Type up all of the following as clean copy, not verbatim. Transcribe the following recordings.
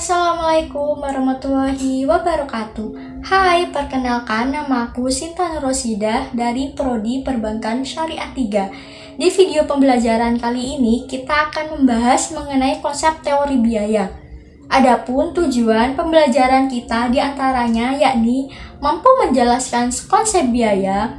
Assalamualaikum warahmatullahi wabarakatuh. Hai, perkenalkan nama aku Sinta Nurrosidah dari Prodi Perbankan Syariah 3. Di video pembelajaran kali ini kita akan membahas mengenai konsep teori biaya. Adapun tujuan pembelajaran kita diantaranya yakni mampu menjelaskan konsep biaya,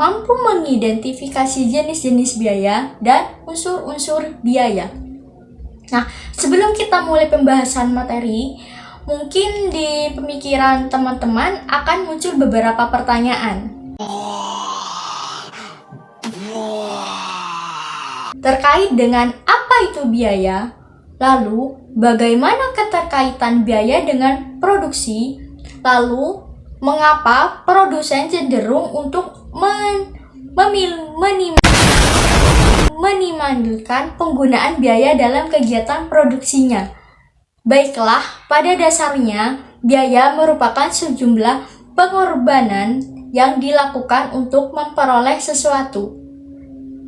mampu mengidentifikasi jenis-jenis biaya, dan unsur-unsur biaya. Nah, sebelum kita mulai pembahasan materi, mungkin di pemikiran teman-teman akan muncul beberapa pertanyaan terkait dengan apa itu biaya, lalu bagaimana keterkaitan biaya dengan produksi, lalu mengapa produsen cenderung untuk menimandulkan penggunaan biaya dalam kegiatan produksinya. Baiklah, pada dasarnya, biaya merupakan sejumlah pengorbanan yang dilakukan untuk memperoleh sesuatu.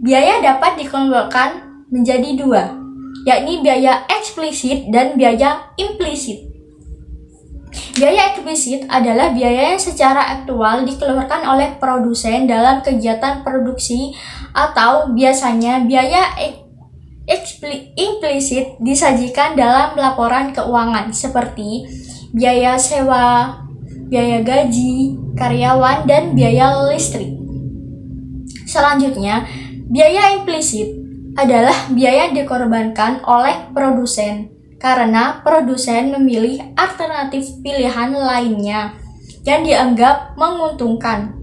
Biaya dapat dikelompokkan menjadi dua, yakni biaya eksplisit dan biaya implisit. Biaya eksplisit adalah biaya yang secara aktual dikeluarkan oleh produsen dalam kegiatan produksi, atau biasanya biaya implisit disajikan dalam laporan keuangan seperti biaya sewa, biaya gaji karyawan, dan biaya listrik. Selanjutnya, biaya implisit adalah biaya yang dikorbankan oleh produsen karena produsen memilih alternatif pilihan lainnya yang dianggap menguntungkan.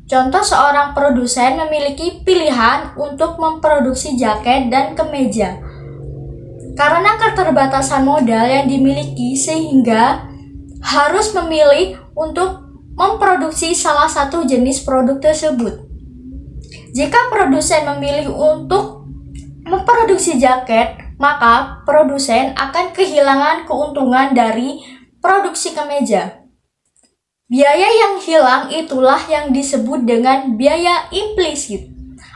Contoh, seorang produsen memiliki pilihan untuk memproduksi jaket dan kemeja. Karena keterbatasan modal yang dimiliki sehingga harus memilih untuk memproduksi salah satu jenis produk tersebut. Jika produsen memilih untuk memproduksi jaket, maka produsen akan kehilangan keuntungan dari produksi kemeja. Biaya yang hilang itulah yang disebut dengan biaya implisit,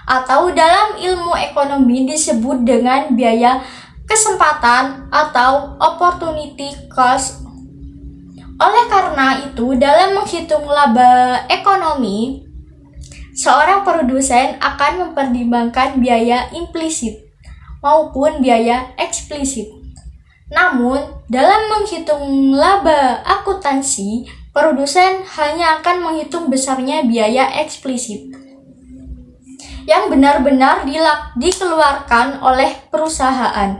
atau dalam ilmu ekonomi disebut dengan biaya kesempatan atau opportunity cost. Oleh karena itu, dalam menghitung laba ekonomi, seorang produsen akan mempertimbangkan biaya implisit maupun biaya eksplisit. Namun, dalam menghitung laba akuntansi, produsen hanya akan menghitung besarnya biaya eksplisit yang benar-benar dikeluarkan oleh perusahaan.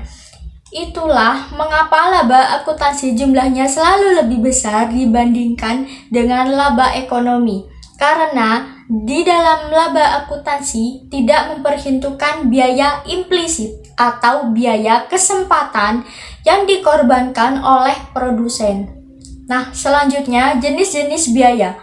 Itulah mengapa laba akuntansi jumlahnya selalu lebih besar dibandingkan dengan laba ekonomi, karena di dalam laba akuntansi tidak memperhitungkan biaya implisit atau biaya kesempatan yang dikorbankan oleh produsen. Nah, selanjutnya jenis-jenis biaya.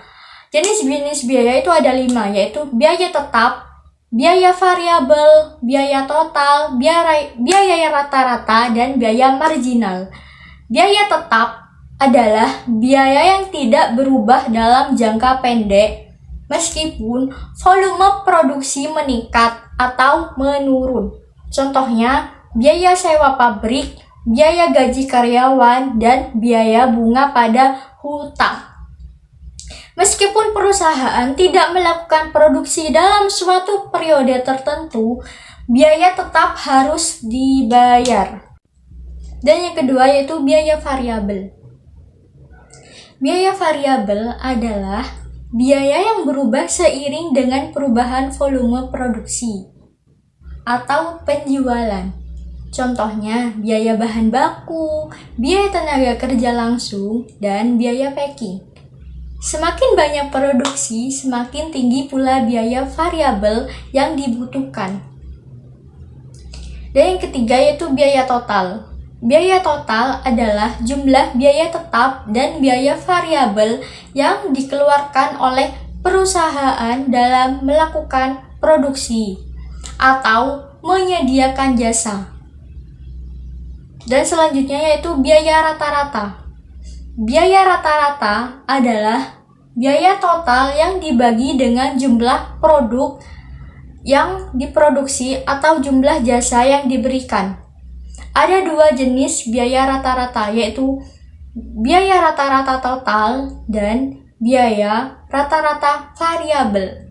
Jenis-jenis biaya itu ada 5, yaitu biaya tetap, biaya variabel, biaya total, biaya rata-rata, dan biaya marginal. Biaya tetap adalah biaya yang tidak berubah dalam jangka pendek meskipun volume produksi meningkat atau menurun. Contohnya, biaya sewa pabrik, biaya gaji karyawan, dan biaya bunga pada hutang. Meskipun perusahaan tidak melakukan produksi dalam suatu periode tertentu, biaya tetap harus dibayar. Dan yang kedua yaitu biaya variabel. Biaya variabel adalah biaya yang berubah seiring dengan perubahan volume produksi atau penjualan. Contohnya, biaya bahan baku, biaya tenaga kerja langsung, dan biaya packing. Semakin banyak produksi, semakin tinggi pula biaya variabel yang dibutuhkan. Dan yang ketiga yaitu biaya total. Biaya total adalah jumlah biaya tetap dan biaya variabel yang dikeluarkan oleh perusahaan dalam melakukan produksi atau menyediakan jasa. Dan selanjutnya yaitu biaya rata-rata. Biaya rata-rata adalah biaya total yang dibagi dengan jumlah produk yang diproduksi atau jumlah jasa yang diberikan. ada dua jenis biaya rata-rata, yaitu biaya rata-rata total dan biaya rata-rata variabel.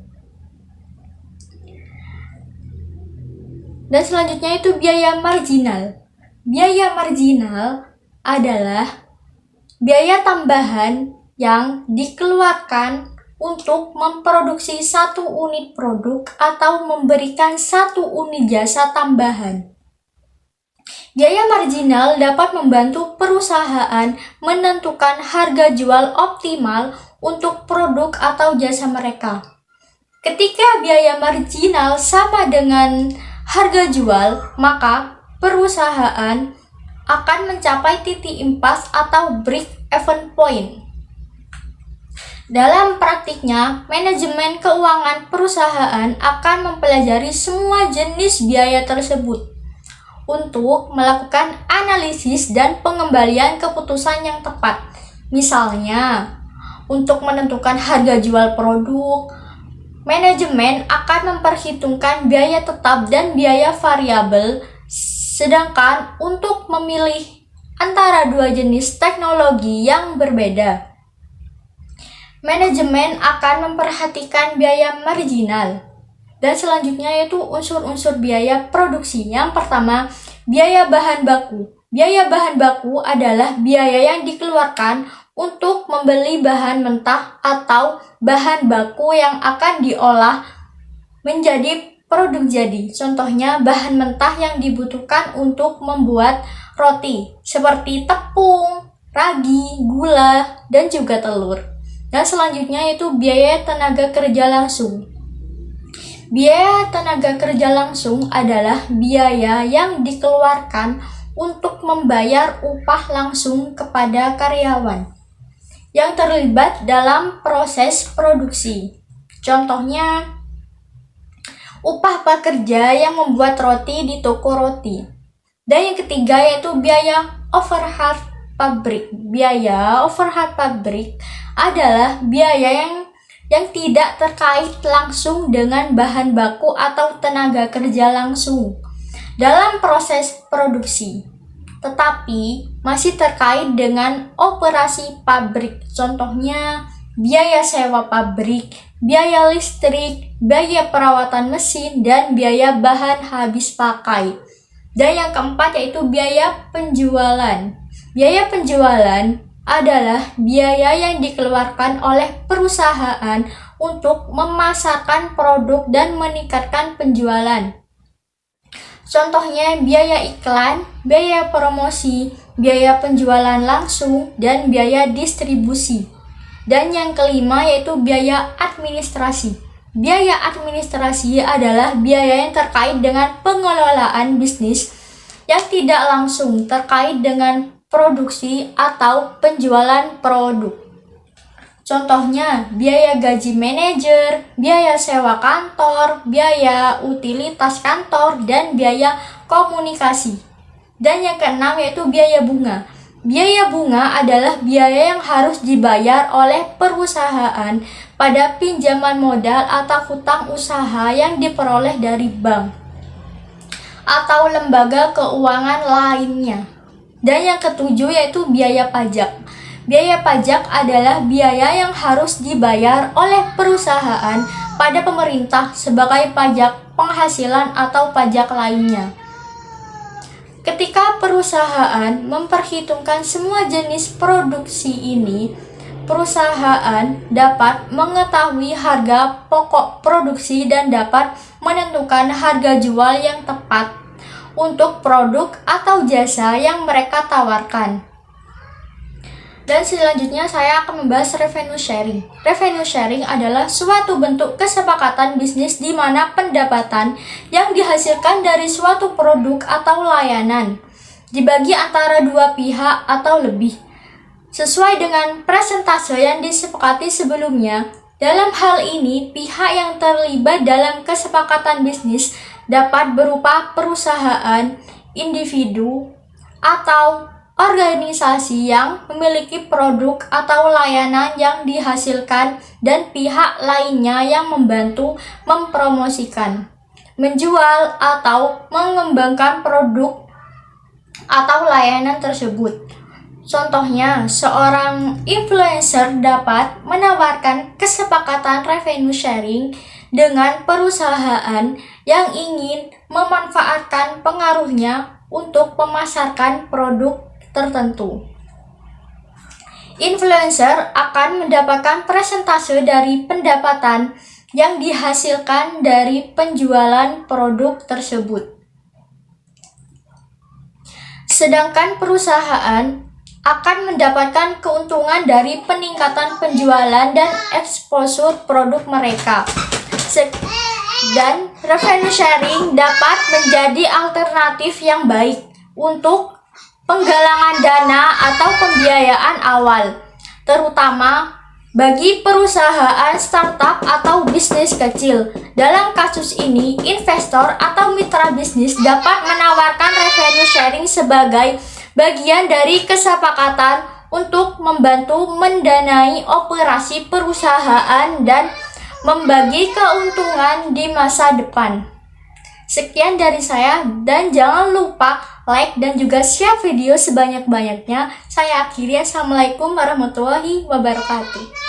Dan selanjutnya itu biaya marginal. Biaya marginal adalah biaya tambahan yang dikeluarkan untuk memproduksi satu unit produk atau memberikan satu unit jasa tambahan. Biaya marginal dapat membantu perusahaan menentukan harga jual optimal untuk produk atau jasa mereka. Ketika biaya marginal sama dengan harga jual, maka perusahaan akan mencapai titik impas atau break-even point. Dalam praktiknya, manajemen keuangan perusahaan akan mempelajari semua jenis biaya tersebut untuk melakukan analisis dan pengembalian keputusan yang tepat. Misalnya, untuk menentukan harga jual produk, manajemen akan memperhitungkan biaya tetap dan biaya variabel, sedangkan untuk memilih antara dua jenis teknologi yang berbeda, manajemen akan memperhatikan biaya marginal. Dan selanjutnya yaitu unsur-unsur biaya produksi. Yang pertama, biaya bahan baku. Biaya bahan baku adalah biaya yang dikeluarkan untuk membeli bahan mentah atau bahan baku yang akan diolah menjadi produk jadi. Contohnya bahan mentah yang dibutuhkan untuk membuat roti seperti tepung, ragi, gula, dan juga telur. Dan selanjutnya yaitu biaya tenaga kerja langsung. Biaya tenaga kerja langsung adalah biaya yang dikeluarkan untuk membayar upah langsung kepada karyawan yang terlibat dalam proses produksi. Contohnya, upah pekerja yang membuat roti di toko roti. Dan yang ketiga yaitu biaya overhead pabrik. Biaya overhead pabrik adalah biaya yang tidak terkait langsung dengan bahan baku atau tenaga kerja langsung dalam proses produksi, tetapi masih terkait dengan operasi pabrik. Contohnya, biaya sewa pabrik, biaya listrik, biaya perawatan mesin, dan biaya bahan habis pakai. Dan yang keempat yaitu biaya penjualan. Biaya penjualan adalah biaya yang dikeluarkan oleh perusahaan untuk memasarkan produk dan meningkatkan penjualan. Contohnya biaya iklan, biaya promosi, biaya penjualan langsung, dan biaya distribusi. Dan yang kelima yaitu biaya administrasi. Biaya administrasi adalah biaya yang terkait dengan pengelolaan bisnis yang tidak langsung terkait dengan produksi atau penjualan produk. Contohnya, biaya gaji manajer, biaya sewa kantor, biaya utilitas kantor, dan biaya komunikasi. Dan yang keenam yaitu biaya bunga. Biaya bunga adalah biaya yang harus dibayar oleh perusahaan pada pinjaman modal atau hutang usaha yang diperoleh dari bank atau lembaga keuangan lainnya. Dan yang ketujuh yaitu biaya pajak. Biaya pajak adalah biaya yang harus dibayar oleh perusahaan pada pemerintah sebagai pajak penghasilan atau pajak lainnya. Ketika perusahaan memperhitungkan semua jenis produksi ini, perusahaan dapat mengetahui harga pokok produksi dan dapat menentukan harga jual yang tepat untuk produk atau jasa yang mereka tawarkan. Dan selanjutnya saya akan membahas revenue sharing. Revenue sharing adalah suatu bentuk kesepakatan bisnis di mana pendapatan yang dihasilkan dari suatu produk atau layanan dibagi antara dua pihak atau lebih, sesuai dengan persentase yang disepakati sebelumnya. Dalam hal ini, pihak yang terlibat dalam kesepakatan bisnis dapat berupa perusahaan, individu, atau organisasi yang memiliki produk atau layanan yang dihasilkan dan pihak lainnya yang membantu mempromosikan, menjual, atau mengembangkan produk atau layanan tersebut. Contohnya, seorang influencer dapat menawarkan kesepakatan revenue sharing dengan perusahaan yang ingin memanfaatkan pengaruhnya untuk memasarkan produk tertentu. Influencer akan mendapatkan persentase dari pendapatan yang dihasilkan dari penjualan produk tersebut. Sedangkan perusahaan akan mendapatkan keuntungan dari peningkatan penjualan dan exposure produk mereka. Dan revenue sharing dapat menjadi alternatif yang baik untuk penggalangan dana atau pembiayaan awal, terutama bagi perusahaan startup atau bisnis kecil. Dalam kasus ini, investor atau mitra bisnis dapat menawarkan revenue sharing sebagai bagian dari kesepakatan untuk membantu mendanai operasi perusahaan dan membagi keuntungan di masa depan. Sekian dari saya, dan jangan lupa like dan juga share video sebanyak-banyaknya. Saya akhiri. Assalamualaikum warahmatullahi wabarakatuh.